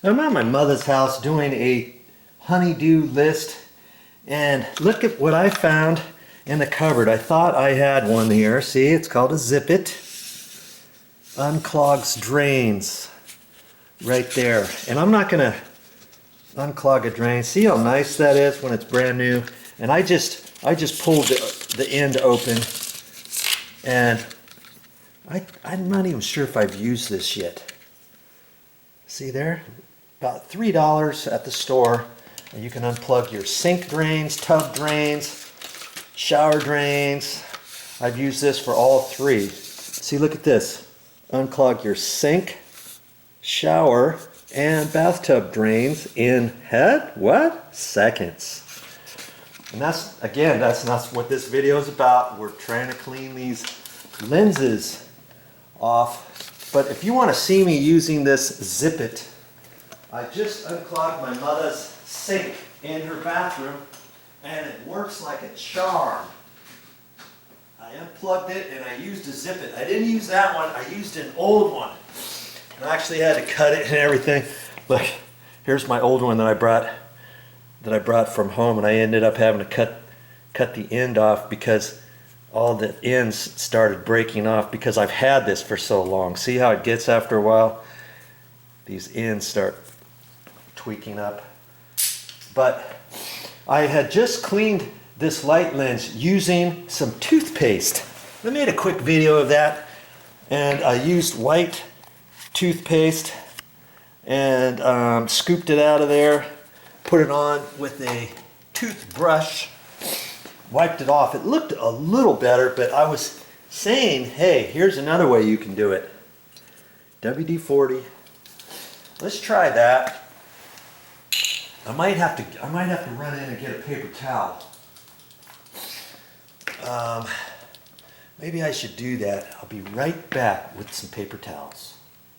I'm at my mother's house doing a honeydew list, and look at what I found in the cupboard. I thought I had one here. See, it's called a Zip It. Unclogs drains right there. And I'm not going to unclog a drain. See how nice that is when it's brand new? And I just pulled the end open, and I'm not even sure if I've used this yet. See there? About $3 at the store, and you can unplug your sink drains, tub drains, shower drains. I've used this for all three. See, look at this. Unclog your sink, shower, and bathtub drains in seconds. And that's not what this video is about. We're trying to clean these lenses off. But if you want to see me using this Zip It, I just unclogged my mother's sink in her bathroom, and it works like a charm. I unplugged it and I used a Zip It. I didn't use that one, I used an old one. And I actually had to cut it and everything. Look, here's my old one that I brought from home, and I ended up having to cut the end off because all the ends started breaking off because I've had this for so long. See how it gets after a while? These ends start tweaking up. But I had just cleaned this light lens using some toothpaste. I made a quick video of that, and I used white toothpaste and scooped it out of there, put it on with a toothbrush, wiped it off. It looked a little better, but I was saying, hey, here's another way you can do it. WD-40. Let's try that. I might have to run in and get a paper towel. Maybe I should do that. I'll be right back with some paper towels.